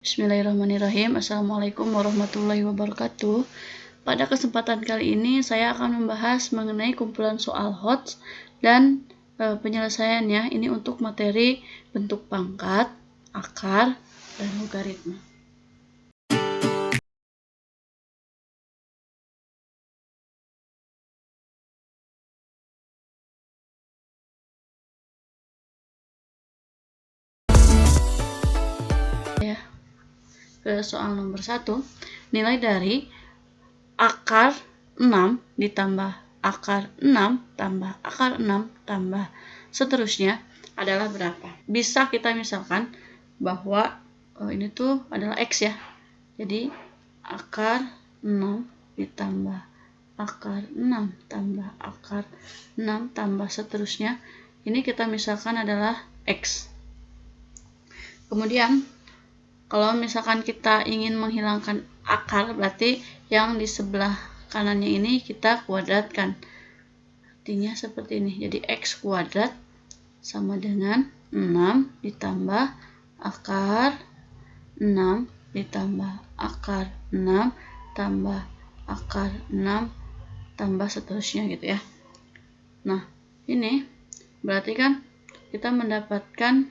Bismillahirrahmanirrahim. Assalamualaikum warahmatullahi wabarakatuh. Pada kesempatan kali ini saya akan membahas mengenai kumpulan soal HOTS dan penyelesaiannya. Ini untuk materi bentuk pangkat, akar, dan logaritma. Ke soal nomor 1, nilai dari akar 6 ditambah akar 6 tambah akar 6 tambah seterusnya adalah berapa? Bisa kita misalkan bahwa ini tuh adalah X ya. Jadi akar 6 ditambah akar 6 tambah akar 6 tambah seterusnya. Ini kita misalkan adalah X. Kemudian kalau misalkan kita ingin menghilangkan akar, berarti yang di sebelah kanannya ini kita kuadratkan. Artinya seperti ini. Jadi X kuadrat sama dengan 6 ditambah akar 6 ditambah akar 6 tambah akar 6 tambah seterusnya gitu ya. Nah, ini berarti kan kita mendapatkan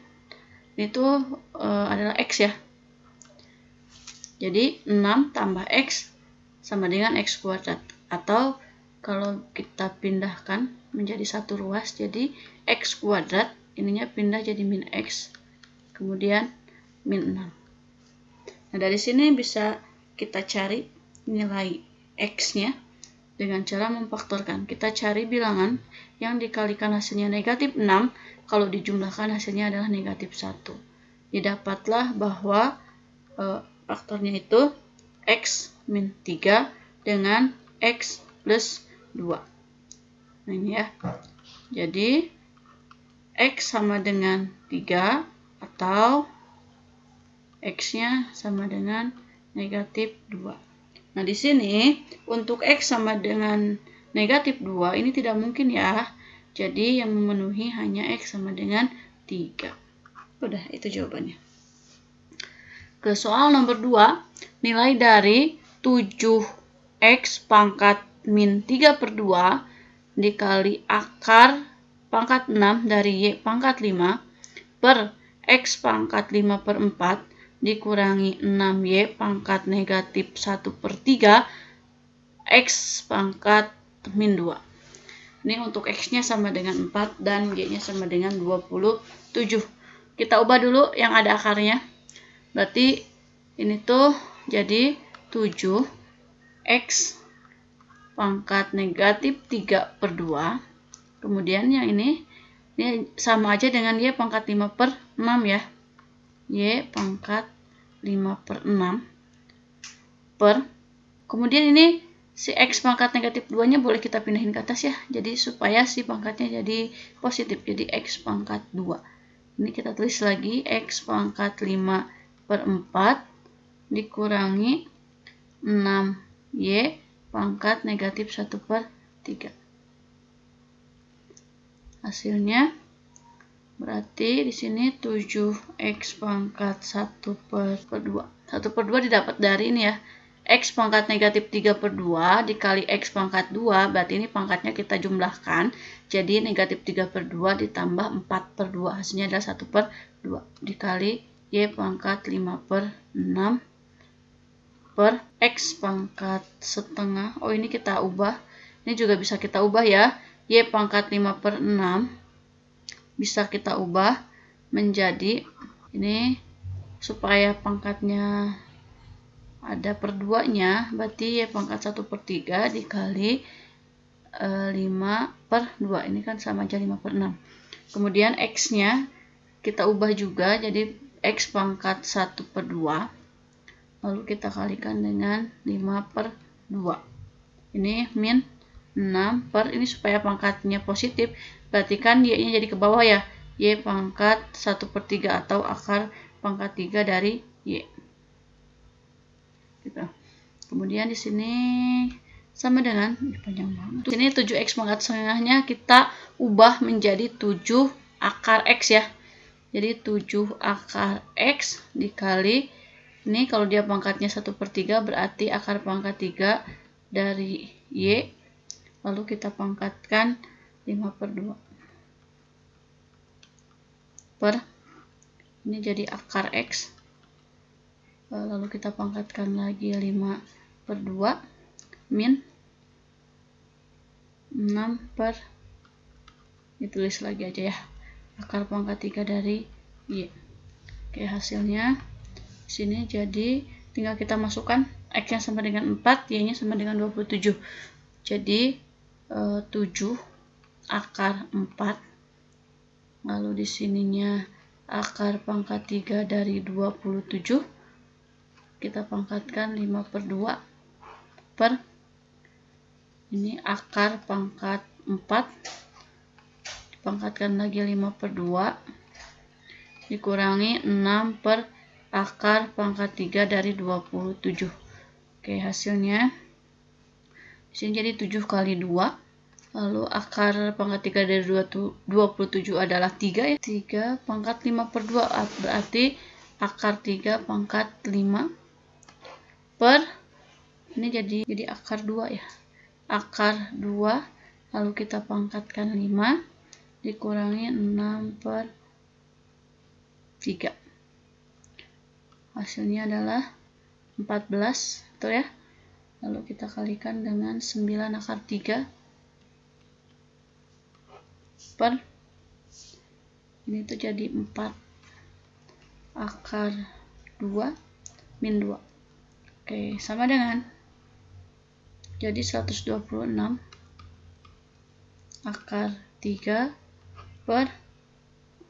itu adalah X ya. Jadi 6 tambah X sama dengan X kuadrat. Atau kalau kita pindahkan menjadi satu ruas, jadi X kuadrat, ininya pindah jadi min X. Kemudian min 6. Nah, dari sini bisa kita cari nilai X-nya dengan cara memfaktorkan. Kita cari bilangan yang dikalikan hasilnya negatif 6, kalau dijumlahkan hasilnya adalah negatif 1. Didapatlah bahwa faktornya itu X min 3 dengan X plus 2. Nah ini ya. Jadi X sama dengan 3 atau X-nya sama dengan negatif 2. Nah di sini untuk X sama dengan negatif 2 ini tidak mungkin ya. Jadi yang memenuhi hanya X sama dengan 3. Udah, itu jawabannya. Ke soal nomor 2, nilai dari 7X pangkat min 3/2 dikali akar pangkat 6 dari Y pangkat 5 per X pangkat 5/4 dikurangi 6Y pangkat negatif 1/3 X pangkat min 2. Ini untuk X-nya sama dengan 4 dan Y-nya sama dengan 27. Kita ubah dulu yang ada akarnya. Berarti ini tuh jadi 7X pangkat negatif 3/2. Kemudian yang ini sama aja dengan Y pangkat 5/6 ya. Y pangkat 5/6 per. Kemudian ini si X pangkat negatif 2 nya boleh kita pindahin ke atas ya. Jadi supaya si pangkatnya jadi positif. Jadi X pangkat 2. Ini kita tulis lagi X pangkat 5/4 dikurangi 6Y pangkat negatif 1/3. Hasilnya berarti di sini 7X pangkat 1/2. 1/2 didapat dari ini ya. X pangkat negatif 3/2 dikali X pangkat 2, berarti ini pangkatnya kita jumlahkan. Jadi negatif 3/2 ditambah 4/2, hasilnya adalah 1/2 dikali Y pangkat 5/6 per X pangkat setengah. Oh, ini kita ubah. Ini juga bisa kita ubah ya. Y pangkat 5/6 bisa kita ubah menjadi ini supaya pangkatnya ada per 2-nya, berarti Y pangkat 1/3 dikali 5/2. Ini kan sama aja 5/6. Kemudian X-nya kita ubah juga jadi X pangkat 1/2. Lalu kita kalikan dengan 5/2. Ini min 6 per, ini supaya pangkatnya positif, berarti kan Y-nya jadi ke bawah ya. Y pangkat 1/3 atau akar pangkat 3 dari Y. Gitu. Kemudian di sini sama dengan panjang banget. Di sini 7X pangkat setengahnya kita ubah menjadi 7 akar X ya. Jadi 7 akar X dikali Ini kalau dia pangkatnya 1/3 berarti akar pangkat 3 dari Y. Lalu kita pangkatkan 5/2 per ini jadi akar X. Lalu kita pangkatkan lagi 5/2 min 6 per ditulis lagi aja ya, akar pangkat 3 dari Y. Oke, hasilnya di sini jadi tinggal kita masukkan X nya sama dengan 4, Y nya sama dengan 27. Jadi 7 akar 4. Lalu di sininya akar pangkat 3 dari 27. Kita pangkatkan 5/2 per ini akar pangkat 4. Dipangkatkan lagi 5/2 dikurangi 6 per akar pangkat 3 dari 27. Oke, hasilnya di sini jadi 7 kali 2. Lalu akar pangkat 3 dari 27 adalah 3 ya. 3 pangkat 5/2 berarti akar 3 pangkat 5 per ini jadi akar 2 ya. Akar 2 lalu kita pangkatkan 5 dikurangi 6 per 3. Hasilnya adalah 14, betul ya? Lalu kita kalikan dengan 9 akar 3 per ini tuh jadi 4 akar 2 min 2. Oke, sama dengan jadi 126 akar 3 per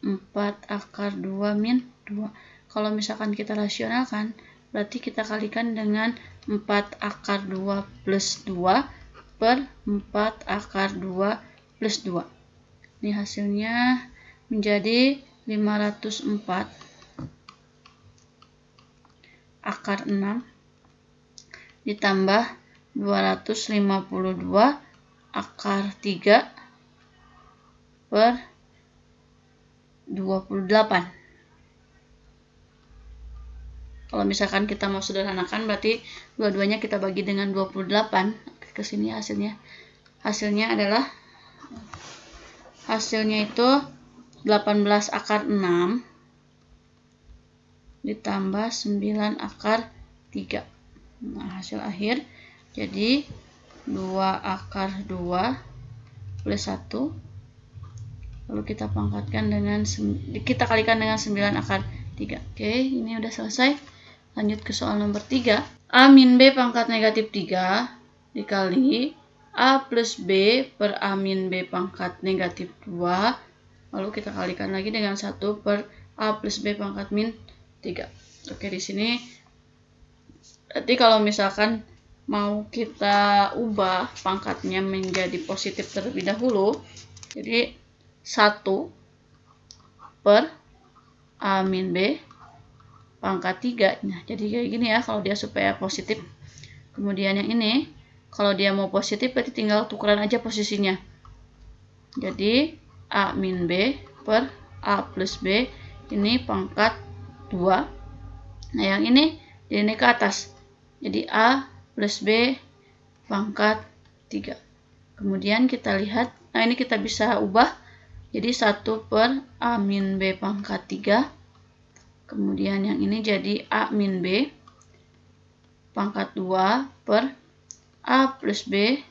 4 akar 2 min 2. Kalau misalkan kita rasionalkan, berarti kita kalikan dengan 4 akar 2 plus 2 per 4 akar 2 plus 2. Ini hasilnya menjadi 504 akar 6 ditambah 252 akar 3 per 28. Kalau misalkan kita mau sederhanakan, berarti dua-duanya kita bagi dengan 28. Ke sini hasilnya adalah itu 18 akar 6 ditambah 9 akar 3. Nah, hasil akhir jadi 2 akar 2 plus 1. Lalu kita pangkatkan dengan kita kalikan dengan 9 akar 3. Oke, ini udah selesai. Lanjut ke soal nomor 3. A min B pangkat negatif 3 dikali A plus B per A min B pangkat negatif 2. Lalu kita kalikan lagi dengan 1 per A plus B pangkat min 3. Oke, di sini berarti kalau misalkan mau kita ubah pangkatnya menjadi positif terlebih dahulu, jadi 1 per A min B pangkat 3. Nah, jadi kayak gini ya kalau dia supaya positif. Kemudian yang ini kalau dia mau positif berarti tinggal tukeran aja posisinya. Jadi A min B per A plus B ini pangkat 2. Nah, yang ini ke atas. Jadi A plus B pangkat 3. Kemudian kita lihat, nah ini kita bisa ubah jadi 1 per A min B pangkat 3. Kemudian yang ini jadi A min B pangkat 2 per A plus B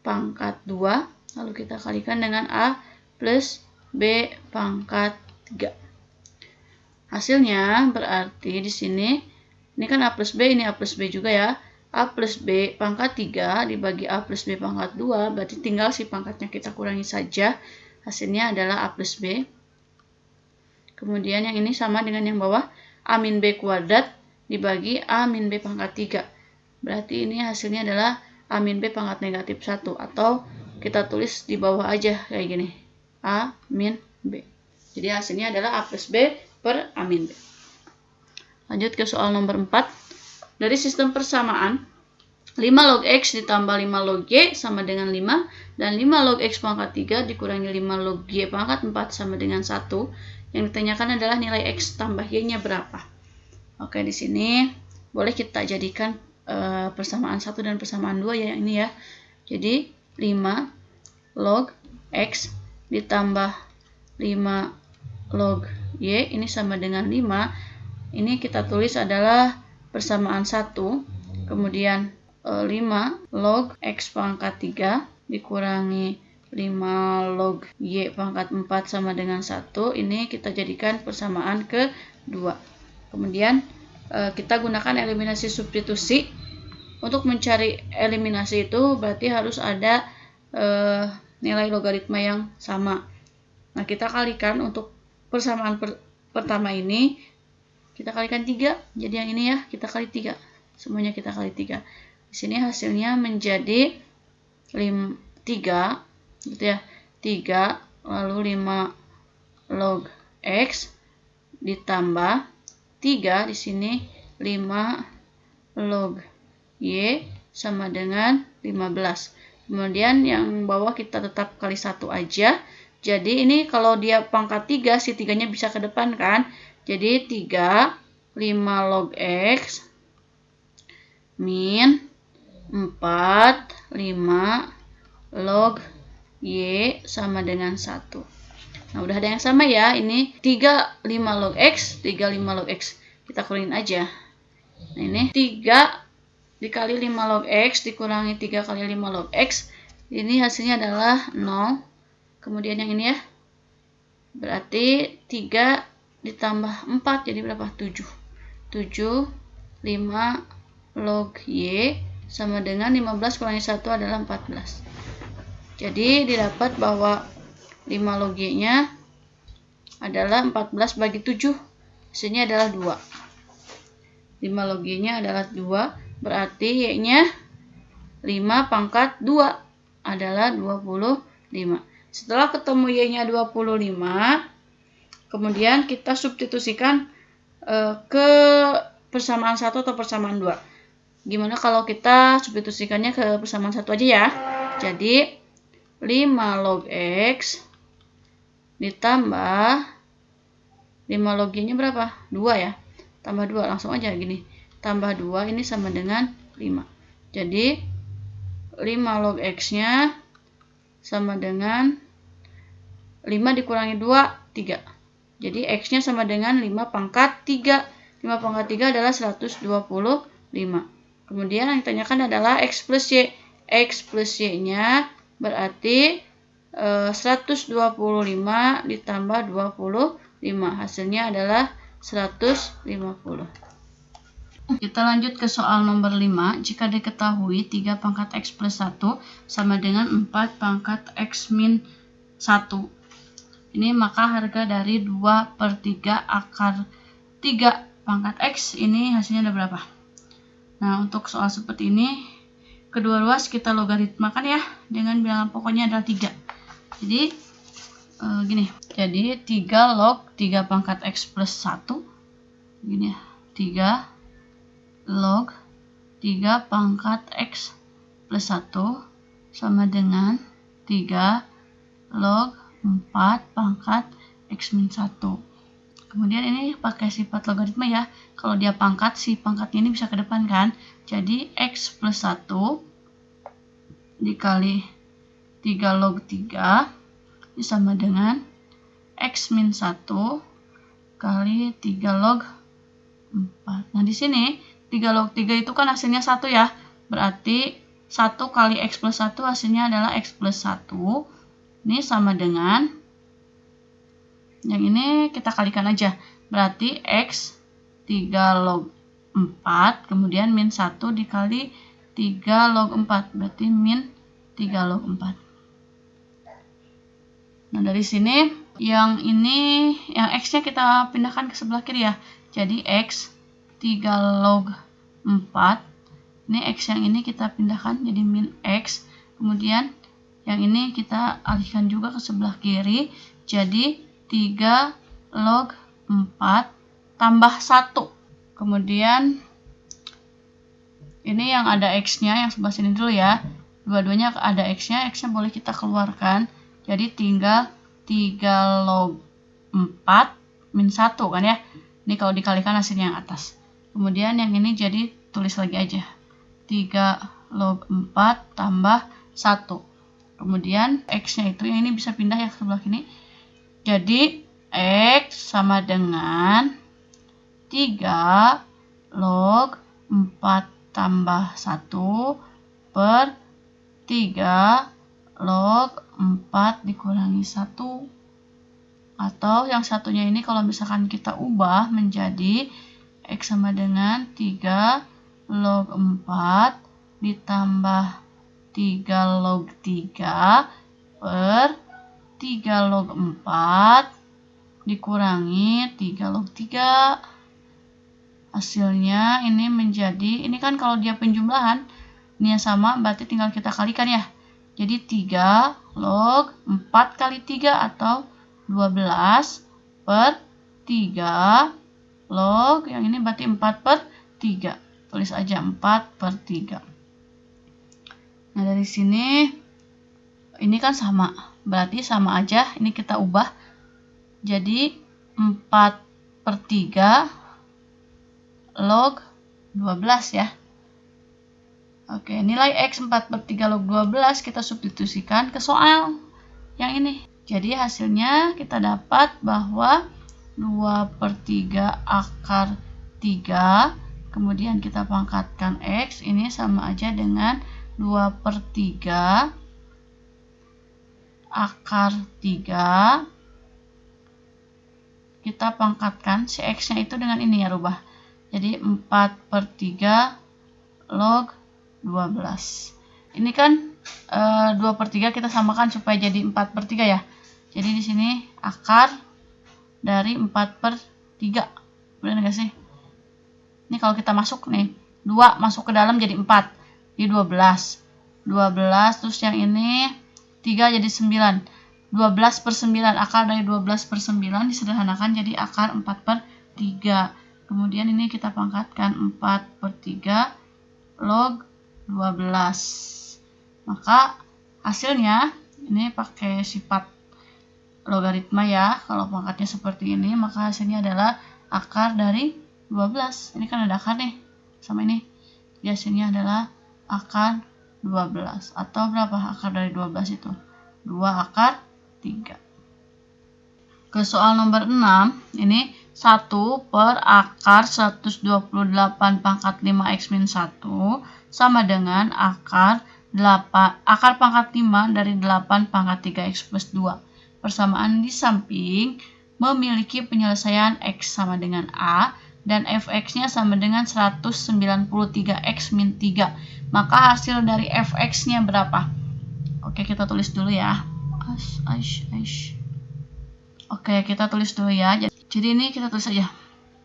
pangkat 2. Lalu kita kalikan dengan A plus B pangkat 3. Hasilnya berarti di sini, ini kan A plus B, ini A plus B juga ya. A plus B pangkat 3 dibagi A plus B pangkat 2, berarti tinggal si pangkatnya kita kurangi saja. Hasilnya adalah A plus B. Kemudian yang ini sama dengan yang bawah, A min B kuadrat dibagi A min B pangkat 3. Berarti ini hasilnya adalah A min B pangkat negatif 1. Atau kita tulis di bawah aja kayak gini, A min B. Jadi hasilnya adalah A plus B per A min B. Lanjut ke soal nomor 4. Dari sistem persamaan, 5 log X ditambah 5 log Y sama dengan 5, dan 5 log X pangkat 3 dikurangi 5 log Y pangkat 4 sama dengan 1. Yang ditanyakan adalah nilai X tambah Y-nya berapa. Oke, di sini boleh kita jadikan persamaan 1 dan persamaan 2 ya, ini ya. Jadi 5 log X ditambah 5 log Y ini sama dengan 5. Ini kita tulis adalah persamaan 1. Kemudian 5 log X pangkat 3 dikurangi 5 log Y pangkat 4 sama dengan 1. Ini kita jadikan persamaan kedua. Kemudian kita gunakan eliminasi substitusi. Untuk mencari eliminasi itu berarti harus ada nilai logaritma yang sama. Nah, kita kalikan untuk persamaan pertama ini, kita kalikan 3. Jadi yang ini ya, kita kali 3. Semuanya kita kali 3. Di sini hasilnya menjadi 3, gitu ya. 3 lalu 5 log X ditambah 3 di sini 5 log Y sama dengan 15. Kemudian yang bawah kita tetap kali 1 aja. Jadi ini kalau dia pangkat 3, si 3-nya bisa ke depan kan. Jadi 3, 5 log X min 4, 5 log Y sama dengan 1. Nah, udah ada yang sama ya. Ini 3, 5 log X, 3, 5 log X. Kita kurangin aja. Nah, ini 3 dikali 5 log X dikurangi 3 kali 5 log X. Ini hasilnya adalah 0. Kemudian yang ini ya. Berarti 3 ditambah 4 jadi berapa? 7. 7, 5 log Y sama dengan 15 kurangi 1 adalah 14. Jadi didapat bahwa 5 log Y-nya adalah 14 bagi 7. Hasilnya adalah 2. 5 log Y-nya adalah 2. Berarti Y-nya 5 pangkat 2 adalah 25. Setelah ketemu Y-nya 25, kemudian kita substitusikan ke persamaan 1 atau persamaan 2. Gimana kalau kita substitusikannya ke persamaan 1 aja ya? Jadi 5 log X ditambah 5 log Y-nya berapa? 2 ya. Tambah 2, langsung aja gini. Tambah 2 ini sama dengan 5. Jadi 5 log X-nya sama dengan 5 dikurangi 2, 3. Jadi X-nya sama dengan 5 pangkat 3. 5 pangkat 3 adalah 125. Kemudian yang ditanyakan adalah X plus Y. X plus Y-nya berarti 125 ditambah 25. Hasilnya adalah 150. Kita lanjut ke soal nomor 5. Jika diketahui 3 pangkat X plus 1 sama dengan 4 pangkat X min 1. Ini maka harga dari 2/3 akar 3 pangkat X ini hasilnya ada berapa? Nah, untuk soal seperti ini, kedua ruas kita logaritmakan ya, dengan bilangan pokoknya adalah 3. Jadi, gini. Jadi, 3 log 3 pangkat X plus 1. Gini ya, 3 log 3 pangkat X plus 1 sama dengan 3 log 4 pangkat X min 1. Kemudian ini pakai sifat logaritma ya. Kalau dia pangkat, si pangkatnya ini bisa ke depan kan. Jadi X plus 1 dikali 3 log 3 ini sama dengan X min 1 kali 3 log 4. Nah, di sini 3 log 3 itu kan hasilnya 1 ya. Berarti 1 kali X plus 1 hasilnya adalah X plus 1. Ini sama dengan, yang ini kita kalikan aja. Berarti X 3 log 4, kemudian min 1 dikali 3 log 4. Berarti min 3 log 4. Nah, dari sini, yang ini, yang X-nya kita pindahkan ke sebelah kiri ya. Jadi X 3 log 4. Ini X yang ini kita pindahkan jadi min X. Kemudian yang ini kita alihkan juga ke sebelah kiri. Jadi 3 log 4 tambah 1. Kemudian ini yang ada X-nya, yang sebelah sini dulu ya. Dua-duanya ada X-nya. X-nya boleh kita keluarkan. Jadi tinggal 3 log 4 min 1 kan ya. Ini kalau dikalikan hasilnya yang atas. Kemudian yang ini jadi tulis lagi aja. 3 log 4 tambah 1. Kemudian X-nya itu yang ini bisa pindah ya ke sebelah sini. Jadi X sama dengan 3 log 4 tambah 1 per 3 log 4 dikurangi 1. Atau yang satunya ini kalau misalkan kita ubah menjadi X sama dengan 3 log 4 ditambah 3 log 3 per 3 log 4 dikurangi 3 log 3. Hasilnya ini menjadi, ini kan kalau dia penjumlahan, ini yang sama berarti tinggal kita kalikan ya. Jadi 3 log 4 kali 3 atau 12 per 3 log, yang ini berarti 4 per 3. Tulis aja 4 per 3. Nah dari sini, ini kan sama, berarti sama aja, ini kita ubah. Jadi 4 per 3 log 12 ya. Oke, nilai X 4 per 3 log 12 kita substitusikan ke soal yang ini. Jadi hasilnya kita dapat bahwa 2 per 3 akar 3, kemudian kita pangkatkan X, ini sama aja dengan 2 per 3 akar 3. Kita pangkatkan si X-nya itu dengan ini ya, rubah. Jadi 4 per 3 log 12. Ini kan 2 per 3 kita samakan supaya jadi 4 per 3 ya. Jadi di sini akar dari 4 per 3. Benar nggak sih? Ini kalau kita masuk nih, 2 masuk ke dalam jadi 4. Jadi 12. 12 terus yang ini 3 jadi 9. 12 per 9. Akar dari 12 per 9 disederhanakan jadi akar 4 per 3. Kemudian ini kita pangkatkan 4 per 3 log 12. Maka hasilnya ini pakai sifat logaritma ya. Kalau pangkatnya seperti ini, maka hasilnya adalah akar dari 12. Ini kan ada akar nih, sama ini. Jadi hasilnya adalah akar 12. Atau berapa akar dari 12 itu? 2 akar 3. Ke soal nomor 6, ini 1 per akar 128 pangkat 5x min 1 sama dengan akar pangkat 5 dari 8 pangkat 3x plus 2. Persamaan di samping memiliki penyelesaian X sama dengan A dan Fx-nya sama dengan 193x min 3. Maka hasil dari Fx-nya berapa? Oke, kita tulis dulu ya. Oke, kita tulis dulu ya. Jadi ini kita tulis aja.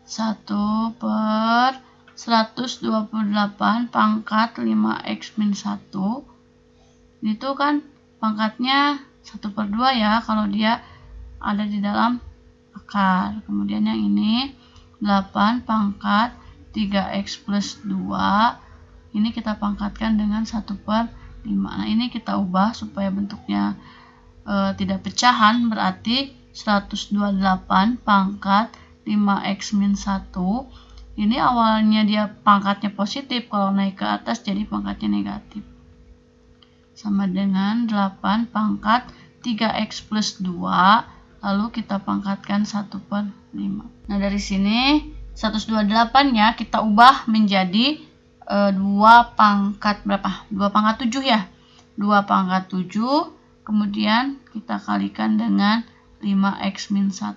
1 per 128 pangkat 5x min 1. Itu kan pangkatnya 1 per 2 ya, kalau dia ada di dalam akar. Kemudian yang ini 8 pangkat 3x plus 2. Ini kita pangkatkan dengan 1 per 5. Nah ini kita ubah supaya bentuknya tidak pecahan, berarti 128 pangkat 5x min 1. Ini awalnya dia pangkatnya positif, kalau naik ke atas jadi pangkatnya negatif. Sama dengan 8 pangkat 3x plus 2, lalu kita pangkatkan 1 per 5. Nah dari sini 128-nya kita ubah menjadi 2 pangkat berapa? 2 pangkat 7 ya. 2 pangkat 7, kemudian kita kalikan dengan 5x min 1.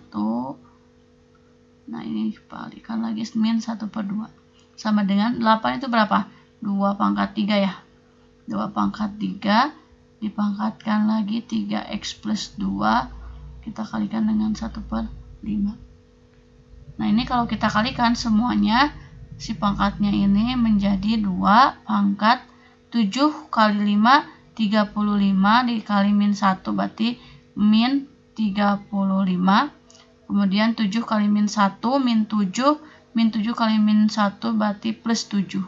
Nah ini kalikan lagi min 1 per 2. Sama dengan 8 itu berapa? 2 pangkat 3 ya. 2 pangkat 3 dipangkatkan lagi 3x plus 2, kita kalikan dengan 1 per 5. Nah ini kalau kita kalikan semuanya, si pangkatnya ini menjadi 2 pangkat 7 kali 5, 35 dikali min 1 berarti min 35. Kemudian 7 kali min 1 min 7, min 7 kali min 1 berarti plus 7.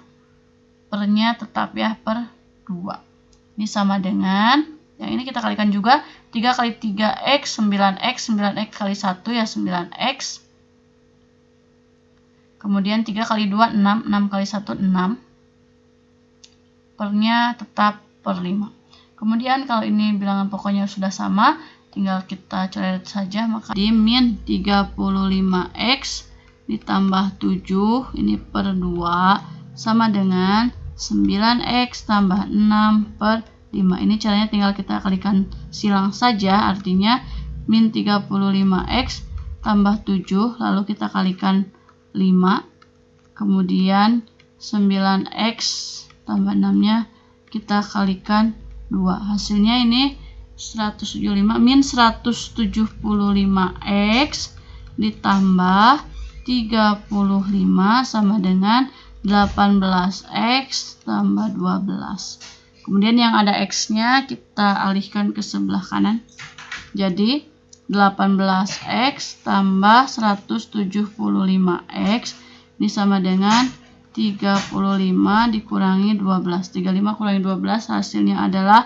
Pernya tetap ya per 2. Ini sama dengan, yang ini kita kalikan juga, 3 kali 3x, 9x, 9x kali 1 ya 9x. Kemudian 3 kali 2, 6. 6 kali 1, 6. Pernya tetap per 5. Kemudian kalau ini bilangan pokoknya sudah sama, tinggal kita coret saja. Maka di min 35x ditambah 7, ini per 2, sama dengan 9x tambah 6 per 5. Ini caranya tinggal kita kalikan silang saja, artinya min 35x tambah 7, lalu kita kalikan 5, kemudian 9x tambah 6-nya kita kalikan 2. Hasilnya ini 175 min 175x ditambah 35 sama dengan 18x tambah 12. Kemudian yang ada x-nya kita alihkan ke sebelah kanan. Jadi 18x tambah 175x ini sama dengan 35 dikurangi 12. 35 kurangi 12 hasilnya adalah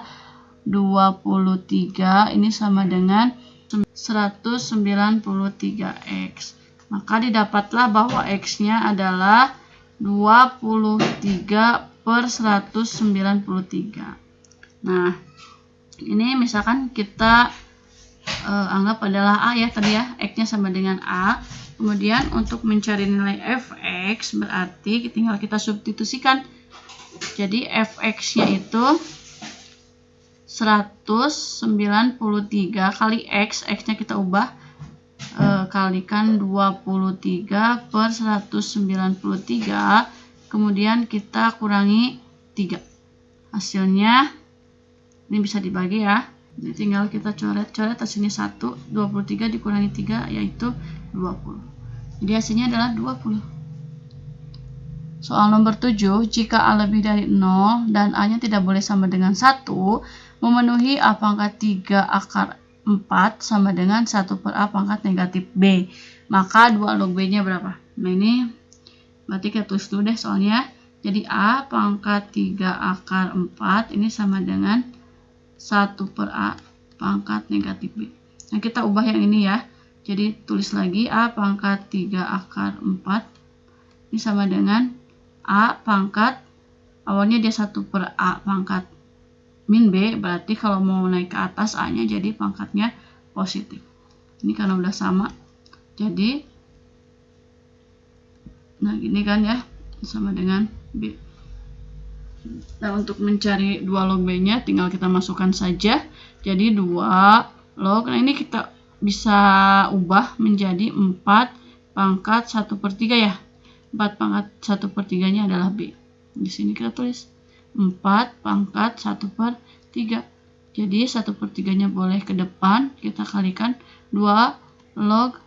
23. Ini sama dengan 193x. Maka didapatlah bahwa x-nya adalah 23 per 193. Nah, ini misalkan kita anggap adalah A ya tadi ya, x-nya sama dengan A. Kemudian untuk mencari nilai fx berarti tinggal kita substitusikan. Jadi fx-nya itu 193 kali x, x-nya kita ubah, kalikan 23 per 193, kemudian kita kurangi 3. Hasilnya ini bisa dibagi ya. Jadi tinggal kita coret-coret, hasilnya 1, 23 dikurangi 3 yaitu 20. Jadi hasilnya adalah 20. Soal nomor 7, jika A lebih dari 0 dan A-nya tidak boleh sama dengan 1, memenuhi A pangkat 3 akar 4 sama dengan 1 per A pangkat negatif B. Maka 2 log B-nya berapa? Nah ini berarti kita tulis dulu deh soalnya. Jadi A pangkat 3 akar 4 ini sama dengan 1 per A pangkat negatif B. Nah kita ubah yang ini ya. Jadi tulis lagi A pangkat 3 akar 4 ini sama dengan A pangkat, awalnya dia 1 per A pangkat min B, berarti kalau mau naik ke atas A nya jadi pangkatnya positif. Ini karena udah sama, jadi nah gini kan ya, sama dengan B. Nah untuk mencari 2 log B nya tinggal kita masukkan saja. Jadi 2 log, nah ini kita bisa ubah menjadi 4 pangkat 1 per 3 ya. 4 pangkat 1 per 3 nya adalah B. Di sini kita tulis 4 pangkat 1 per 3. Jadi 1 per 3 nya boleh ke depan, kita kalikan 2 log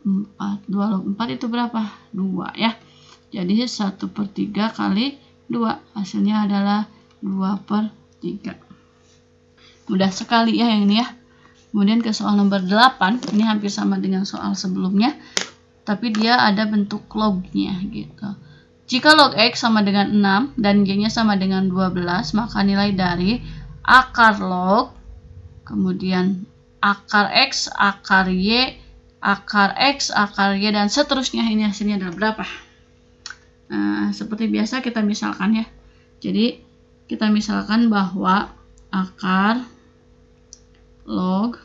4. 2 log 4 itu berapa? 2 ya. Jadi 1 per 3 kali 2. Hasilnya adalah 2 per 3. Mudah sekali ya yang ini ya. Kemudian ke soal nomor 8. Ini hampir sama dengan soal sebelumnya, tapi dia ada bentuk lognya gitu. Jika log X sama dengan 6 dan Y-nya sama dengan 12, maka nilai dari akar log, kemudian akar X, akar Y, akar X, akar Y, dan seterusnya, ini hasilnya adalah berapa? Nah, seperti biasa kita misalkan ya. Jadi, kita misalkan bahwa akar log,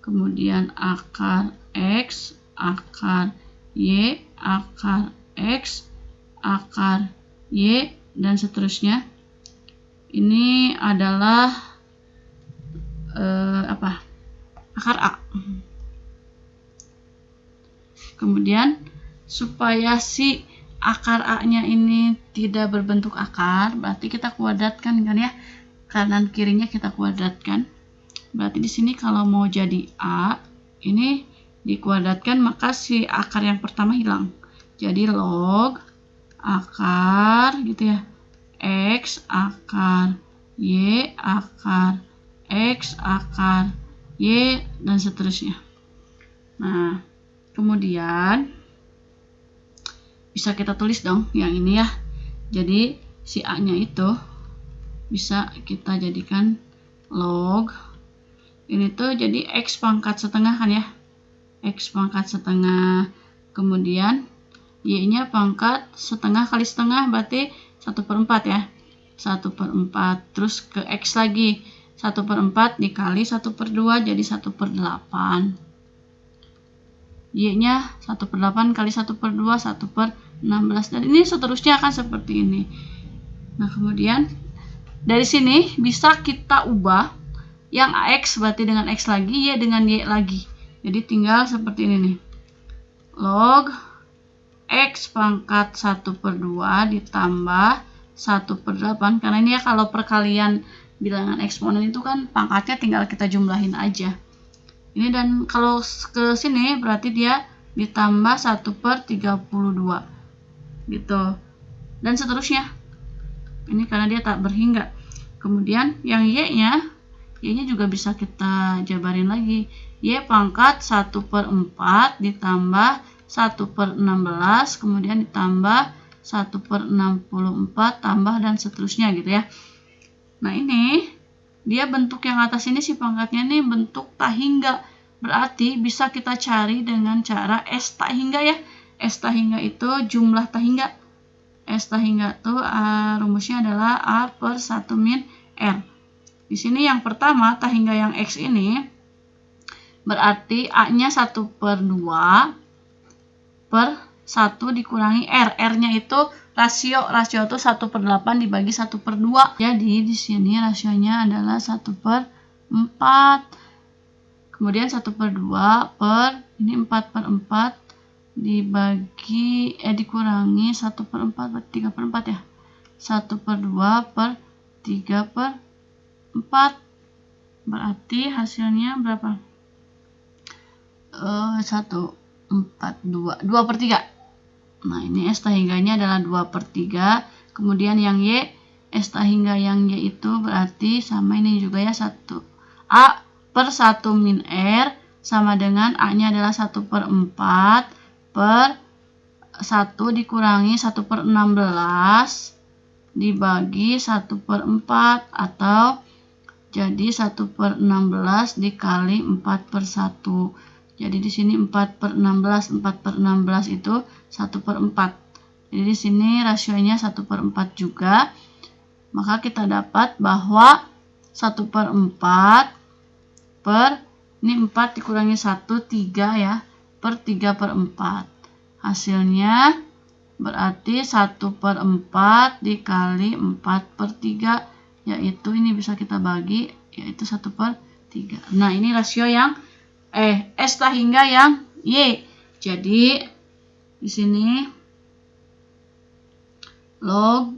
kemudian akar X, akar Y, akar X, akar Y, dan seterusnya. Ini adalah akar A. Kemudian supaya si akar A-nya ini tidak berbentuk akar, berarti kita kuadratkan kan ya. Kanan kirinya kita kuadratkan. Berarti di sini kalau mau jadi A, ini dikuadratkan, maka si akar yang pertama hilang. Jadi log akar gitu ya, X akar Y akar X akar Y, dan seterusnya. Nah, kemudian bisa kita tulis dong yang ini ya. Jadi si A nya itu bisa kita jadikan log, ini tuh jadi X pangkat setengah kan ya, X pangkat setengah, kemudian Y-nya pangkat setengah kali setengah berarti 1/4 ya. 1/4. Terus ke X lagi. 1/4 dikali 1/2 jadi 1/8. Y-nya 1/8 kali 1/2 1/16. Dan ini seterusnya akan seperti ini. Nah, kemudian dari sini bisa kita ubah yang X berarti dengan X lagi, Y dengan Y lagi. Jadi tinggal seperti ini nih. Log X pangkat 1/2 ditambah 1/8. Karena ini ya kalau perkalian bilangan eksponen itu kan pangkatnya tinggal kita jumlahin aja. Ini dan kalau ke sini berarti dia ditambah 1/32 gitu. Dan seterusnya. Ini karena dia tak berhingga. Kemudian yang Y-nya juga bisa kita jabarin lagi. Y pangkat 1/4 ditambah 1/16, kemudian ditambah 1/64 tambah dan seterusnya gitu ya. Nah, ini dia bentuk yang atas ini si pangkatnya ini bentuk tak hingga. Berarti bisa kita cari dengan cara S tak hingga ya. S tak hingga itu jumlah tak hingga. S tak hingga itu rumusnya adalah A/1 min R. Di sini yang pertama tak hingga yang X ini berarti A-nya 1/2 per 1 dikurangi R. R-nya itu rasio itu 1/8 dibagi 1/2. Jadi di sini rasionya adalah 1/4. Kemudian 1/2 per ini 4/4 dibagi dikurangi 1/4 berarti 3/4 ya. 1/2 per 3/4 berarti hasilnya berapa? 2/3. Nah, ini S tak hingganya adalah 2/3. Kemudian yang Y, S tak hingga yang Y itu berarti sama ini juga ya, 1 A per 1 min R sama dengan A-nya adalah 1/4 per 1 dikurangi 1/16 dibagi 1/4 atau jadi 1/16 dikali 4/1. Jadi di sini 4/16. 4/16 itu 1/4. Jadi di sini rasionya 1/4 juga. Maka kita dapat bahwa 1/4 per ini 4 dikurangi 1 3 ya, per 3/4. Hasilnya berarti 1/4 dikali 4/3, yaitu ini bisa kita bagi, yaitu 1/3. Nah, ini rasio yang S tak hingga yang Y. Jadi di sini log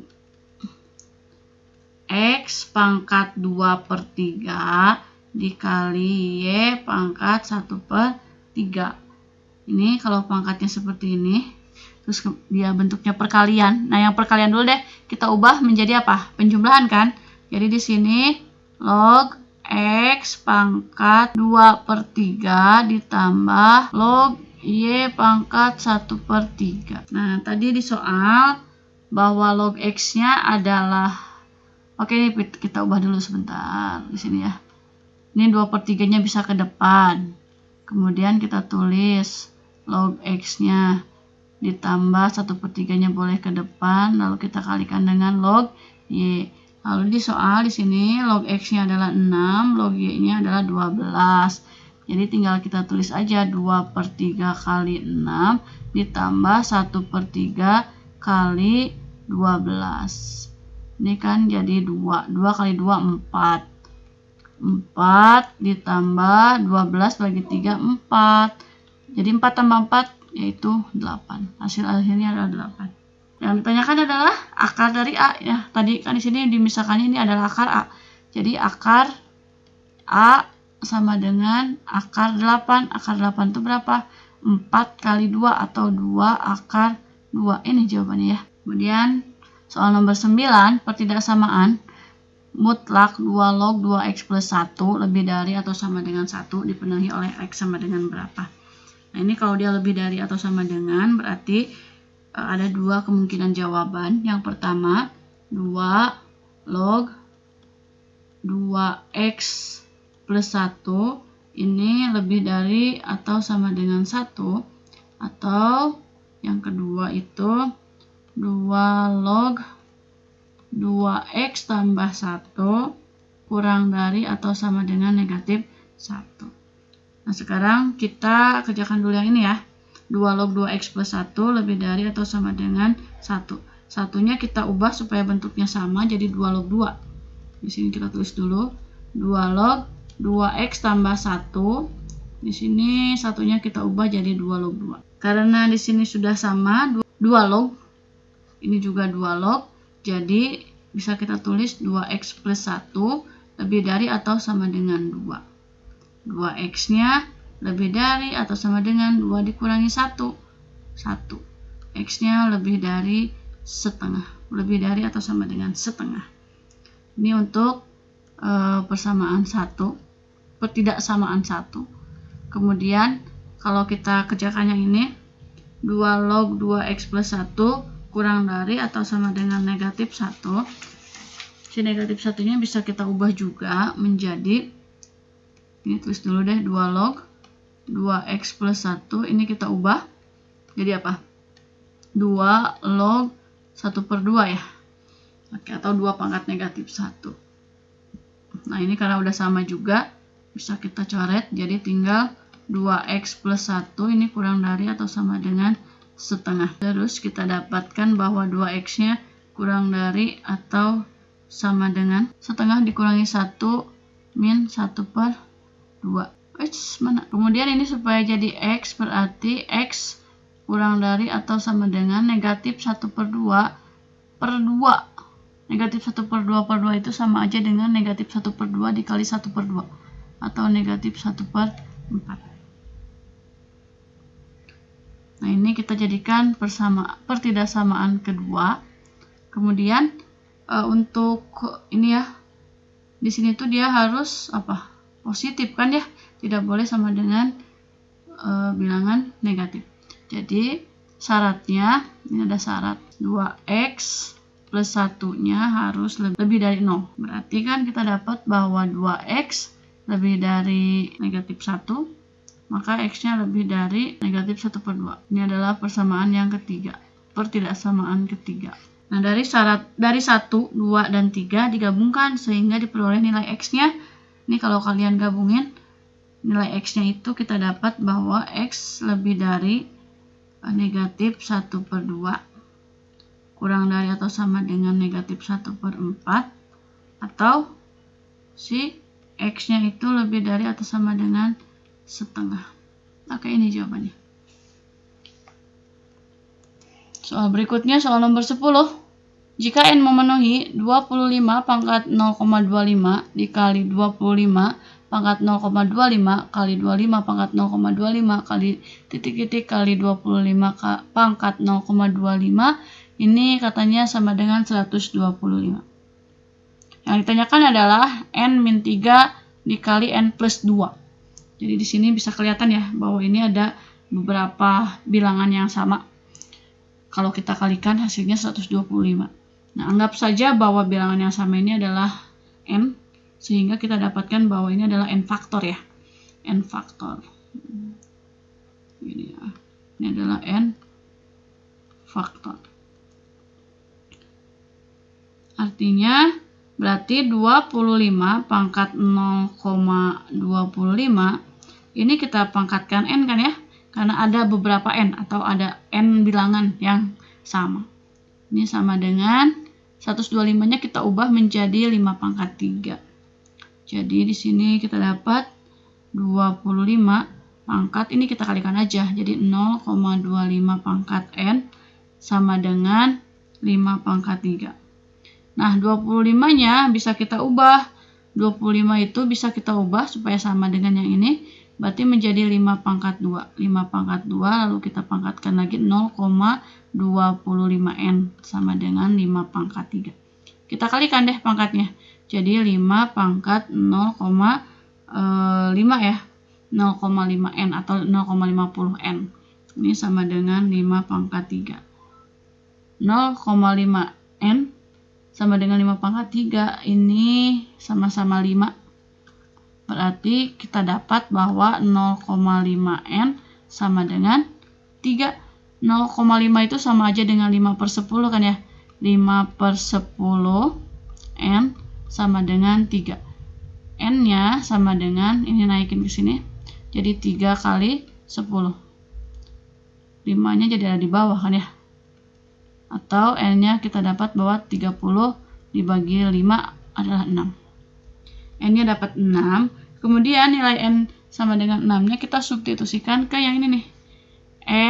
X pangkat 2/3 dikali Y pangkat 1/3. Ini kalau pangkatnya seperti ini, terus dia bentuknya perkalian. Nah, yang perkalian dulu deh, kita ubah menjadi apa? Penjumlahan kan? Jadi di sini log X pangkat 2/3 ditambah log Y pangkat 1/3. Nah, tadi di soal bahwa log X-nya adalah, oke, ini kita ubah dulu sebentar di sini ya. Ini 2/3-nya bisa ke depan. Kemudian kita tulis log X-nya ditambah 1/3-nya boleh ke depan, lalu kita kalikan dengan log Y. Lalu di soal di sini log X-nya adalah 6, log Y-nya adalah 12. Jadi tinggal kita tulis aja 2/3 kali 6 ditambah 1/3 kali 12. Ini kan jadi 2. 2 kali 2 4. 4 ditambah 12 bagi 3 4. Jadi 4 tambah 4 yaitu 8. Hasil-akhirnya adalah 8. Yang ditanyakan adalah akar dari A ya. Tadi kan di sini dimisahkannya ini adalah akar A. Jadi akar A sama dengan akar 8. Akar 8 itu berapa? 4 kali 2 atau 2 akar 2. Ini jawabannya ya. Kemudian soal nomor 9, pertidaksamaan mutlak 2 log 2x plus 1 lebih dari atau sama dengan 1 dipenuhi oleh x sama dengan berapa? Nah, ini kalau dia lebih dari atau sama dengan berarti ada dua kemungkinan jawaban. Yang pertama, 2 log 2x plus 1 ini lebih dari atau sama dengan 1, atau Yang kedua itu 2 log 2x tambah 1 kurang dari atau sama dengan negatif 1. Nah, sekarang kita kerjakan dulu yang ini ya. 2 log 2x plus 1 lebih dari atau sama dengan 1. Satunya kita ubah supaya bentuknya sama, jadi 2 log 2. Di sini kita tulis dulu 2 log 2x tambah 1. Di sini satunya kita ubah jadi 2 log 2. Karena di sini sudah sama 2 log, ini juga 2 log, jadi bisa kita tulis 2x plus 1 lebih dari atau sama dengan 2. 2x-nya lebih dari atau sama dengan 2 dikurangi 1. 1. X-nya lebih dari setengah. Lebih dari atau sama dengan setengah. Ini untuk persamaan 1. Pertidaksamaan 1. Kemudian kalau kita kerjakan yang ini, 2 log 2x plus 1 kurang dari atau sama dengan negatif 1. Si negatif 1-nya bisa kita ubah juga menjadi, ini tulis dulu deh, 2 log 2x plus 1, ini kita ubah jadi apa? 2 log 1/2 ya. Oke, atau 2 pangkat negatif 1. Nah, ini karena udah sama juga, bisa kita coret, jadi tinggal 2x plus 1 ini kurang dari atau sama dengan setengah. Terus kita dapatkan bahwa 2x-nya kurang dari atau sama dengan setengah dikurangi 1 min 1/2. Mana? Kemudian ini supaya jadi x berarti x kurang dari atau sama dengan negatif 1/2 per 2. Negatif 1/2 itu sama aja dengan negatif 1/2 dikali 1/2 atau negatif 1/4. Nah, ini kita jadikan pertidaksamaan kedua. Kemudian untuk ini ya, di sini tuh dia harus apa? Positif kan ya, tidak boleh sama dengan bilangan negatif. Jadi syaratnya, ini ada syarat 2x plus 1-nya harus lebih dari 0. Berarti kan kita dapat bahwa 2x lebih dari negatif 1, maka x-nya lebih dari negatif 1/2. Ini adalah persamaan yang ketiga, pertidaksamaan ketiga. Nah, dari 1, 2, dan 3 digabungkan sehingga diperoleh nilai x-nya. Ini kalau kalian gabungin, nilai x-nya itu kita dapat bahwa x lebih dari negatif 1/2 kurang dari atau sama dengan negatif 1/4, atau si x-nya itu lebih dari atau sama dengan setengah. Oke, ini jawabannya. Soal berikutnya, soal nomor 10. Jika n memenuhi 25 pangkat 0,25 dikali 25 pangkat 0,25 kali 25 pangkat 0,25 kali titik-titik kali 25 pangkat 0,25, ini katanya sama dengan 125. Yang ditanyakan adalah n-3 dikali n plus 2. Jadi di sini bisa kelihatan ya bahwa ini ada beberapa bilangan yang sama. Kalau kita kalikan hasilnya 125. Nah, anggap saja bahwa bilangan yang sama ini adalah n, sehingga kita dapatkan bahwa ini adalah n faktor ya. N faktor. Ini ya. Ini adalah n faktor. Artinya berarti 25 pangkat 0,25 ini kita pangkatkan n kan ya, karena ada beberapa n atau ada n bilangan yang sama. Ini sama dengan 125-nya kita ubah menjadi 5 pangkat 3. Jadi di sini kita dapat 25 pangkat, ini kita kalikan aja, jadi 0,25 pangkat n sama dengan 5 pangkat 3. Nah, 25-nya bisa kita ubah. 25 itu bisa kita ubah supaya sama dengan yang ini. Berarti menjadi 5 pangkat 2. 5 pangkat 2 lalu kita pangkatkan lagi 0,25n sama dengan 5 pangkat 3. Kita kalikan deh pangkatnya. Jadi 5 pangkat 0,5 ya. 0,5n atau 0,50n. Ini sama dengan 5 pangkat 3. 0,5n sama dengan 5 pangkat 3, ini sama-sama 5. Berarti kita dapat bahwa 0,5n sama dengan 3. 0,5 itu sama aja dengan 5/10 kan ya. 5/10 N sama dengan 3. N-nya sama dengan, ini naikin ke sini, jadi 3 kali 10. 5-nya jadi ada di bawah kan ya. Atau N-nya kita dapat bahwa 30 dibagi 5 adalah 6. N-nya dapat 6. Kemudian nilai N sama dengan 6-nya kita substitusikan ke yang ini nih.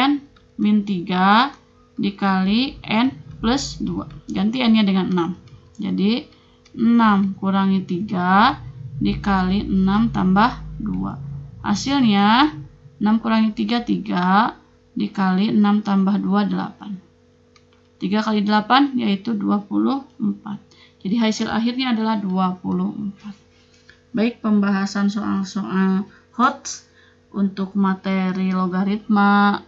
N min 3 dikali N plus 2. Ganti N-nya dengan 6. Jadi 6 kurangi 3 dikali 6 tambah 2. Hasilnya 6 kurangi 3, 3 dikali 6 tambah 2, 8. 3 kali 8 yaitu 24. Jadi hasil akhirnya adalah 24. Baik, pembahasan soal-soal HOTS untuk materi logaritma,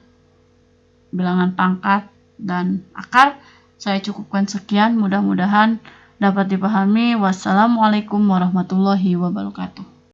bilangan pangkat, dan akar saya cukupkan sekian. Mudah-mudahan dapat dipahami. Wassalamualaikum warahmatullahi wabarakatuh.